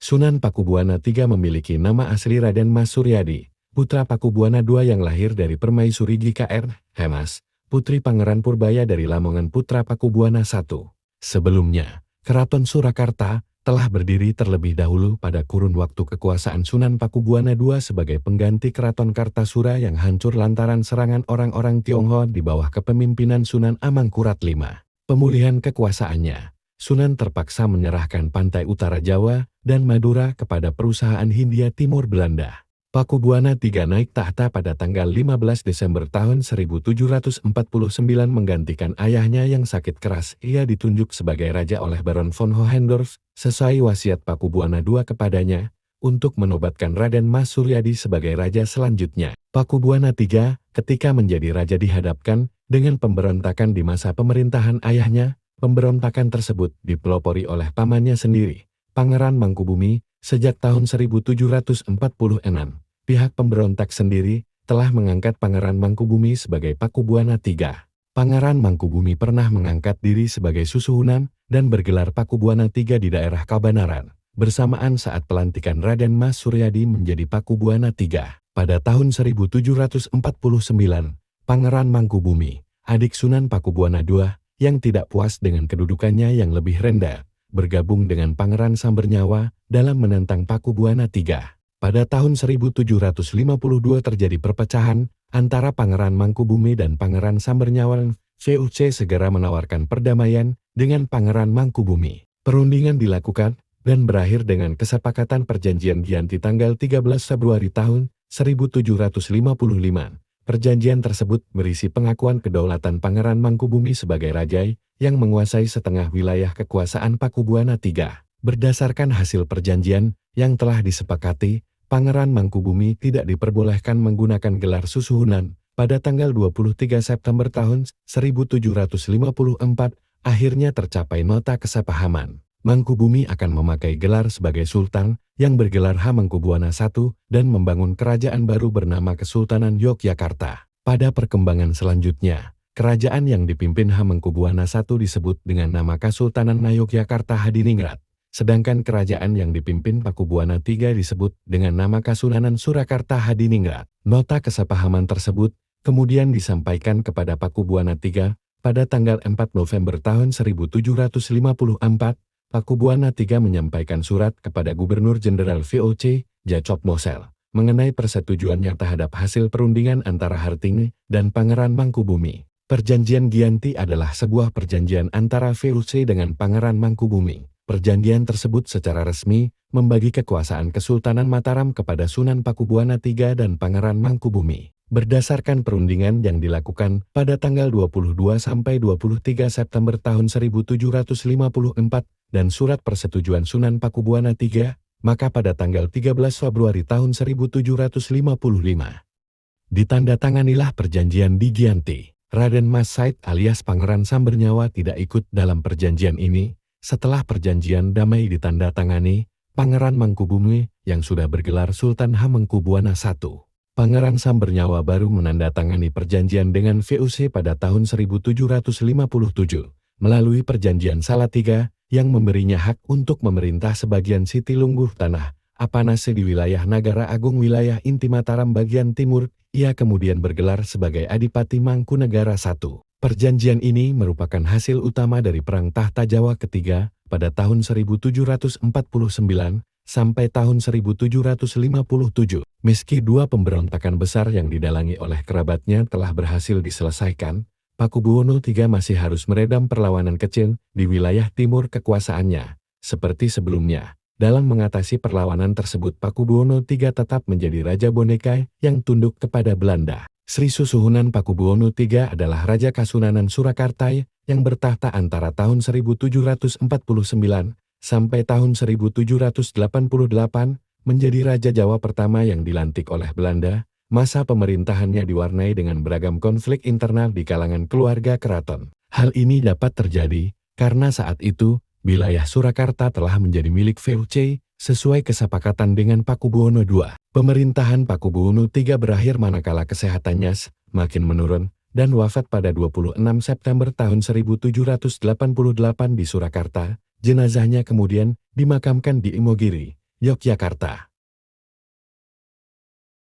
Sunan Pakubuwana III memiliki nama asli Raden Mas Suryadi, putra Pakubuwana II yang lahir dari Permaisuri GKR, Hemas, putri Pangeran Purbaya dari Lamongan putra Pakubuwana I. Sebelumnya, Keraton Surakarta telah berdiri terlebih dahulu pada kurun waktu kekuasaan Sunan Pakubuwana II sebagai pengganti Keraton Kartasura yang hancur lantaran serangan orang-orang Tionghoa di bawah kepemimpinan Sunan Amangkurat V. Pemulihan kekuasaannya, Sunan terpaksa menyerahkan pantai utara Jawa dan Madura kepada perusahaan Hindia Timur Belanda. Pakubuwana III naik tahta pada tanggal 15 Desember tahun 1749 menggantikan ayahnya yang sakit keras. Ia ditunjuk sebagai raja oleh Baron von Hohendorf sesuai wasiat Pakubuwana II kepadanya untuk menobatkan Raden Mas Suryadi sebagai raja selanjutnya. Pakubuwana III ketika menjadi raja dihadapkan dengan pemberontakan di masa pemerintahan ayahnya. Pemberontakan tersebut dipelopori oleh pamannya sendiri, Pangeran Mangkubumi. Sejak tahun 1746, pihak pemberontak sendiri telah mengangkat Pangeran Mangkubumi sebagai Pakubuwana III. Pangeran Mangkubumi pernah mengangkat diri sebagai Susuhunan dan bergelar Pakubuwana III di daerah Kabanaran, bersamaan saat pelantikan Raden Mas Suryadi menjadi Pakubuwana III. Pada tahun 1749, Pangeran Mangkubumi, adik Sunan Pakubuwana II, yang tidak puas dengan kedudukannya yang lebih rendah, bergabung dengan Pangeran Sambernyawa dalam menentang Pakubuwana III. Pada tahun 1752 terjadi perpecahan antara Pangeran Mangkubumi dan Pangeran Sambernyawa. VOC segera menawarkan perdamaian dengan Pangeran Mangkubumi. Perundingan dilakukan dan berakhir dengan kesepakatan perjanjian Giyanti tanggal 13 Februari tahun 1755. Perjanjian tersebut berisi pengakuan kedaulatan Pangeran Mangkubumi sebagai raja yang menguasai setengah wilayah kekuasaan Pakubuwana III. Berdasarkan hasil perjanjian yang telah disepakati, Pangeran Mangkubumi tidak diperbolehkan menggunakan gelar Susuhunan. Pada tanggal 23 September tahun 1754, akhirnya tercapai nota kesepahaman. Mangkubumi akan memakai gelar sebagai Sultan yang bergelar Hamengkubuwana I dan membangun kerajaan baru bernama Kesultanan Yogyakarta. Pada perkembangan selanjutnya, kerajaan yang dipimpin Hamengkubuwana I disebut dengan nama Kesultanan Yogyakarta Hadiningrat, sedangkan kerajaan yang dipimpin Pakubuwana III disebut dengan nama Kasunanan Surakarta Hadiningrat. Nota kesepahaman tersebut kemudian disampaikan kepada Pakubuwana III pada tanggal 4 November tahun 1754. Pakubuwana III menyampaikan surat kepada Gubernur Jenderal VOC, Jacob Mosel, mengenai persetujuannya terhadap hasil perundingan antara Harting dan Pangeran Mangkubumi. Perjanjian Giyanti adalah sebuah perjanjian antara VOC dengan Pangeran Mangkubumi. Perjanjian tersebut secara resmi membagi kekuasaan Kesultanan Mataram kepada Sunan Pakubuwana III dan Pangeran Mangkubumi. Berdasarkan perundingan yang dilakukan pada tanggal 22 sampai 23 September tahun 1754 dan surat persetujuan Sunan Pakubuwana III, maka pada tanggal 13 Februari tahun 1755 ditandatanganilah perjanjian di Giyanti. Raden Mas Said alias Pangeran Sambernyawa tidak ikut dalam perjanjian ini. Setelah perjanjian damai ditandatangani, Pangeran Mangkubumi yang sudah bergelar Sultan Hamengkubuwana I, Pangeran Sambernyawa baru menandatangani perjanjian dengan VOC pada tahun 1757 melalui perjanjian Salatiga yang memberinya hak untuk memerintah sebagian Siti Lungguh Tanah Apanase di wilayah Nagara Agung wilayah inti Mataram bagian timur. Ia kemudian bergelar sebagai Adipati Mangkunegara I. Perjanjian ini merupakan hasil utama dari Perang Tahta Jawa ketiga pada tahun 1749 sampai tahun 1757. Meski dua pemberontakan besar yang didalangi oleh kerabatnya telah berhasil diselesaikan, Pakubuwono III masih harus meredam perlawanan kecil di wilayah timur kekuasaannya. Seperti sebelumnya, dalam mengatasi perlawanan tersebut Pakubuwono III tetap menjadi Raja Boneka yang tunduk kepada Belanda. Sri Susuhunan Pakubuwono III adalah Raja Kasunanan Surakarta yang bertahta antara tahun 1749 sampai tahun 1788, menjadi Raja Jawa pertama yang dilantik oleh Belanda. Masa pemerintahannya diwarnai dengan beragam konflik internal di kalangan keluarga keraton. Hal ini dapat terjadi karena saat itu wilayah Surakarta telah menjadi milik VOC sesuai kesepakatan dengan Pakubuwono II. Pemerintahan Pakubuwono III berakhir manakala kesehatannya makin menurun dan wafat pada 26 September tahun 1788 di Surakarta. Jenazahnya kemudian dimakamkan di Imogiri, Yogyakarta.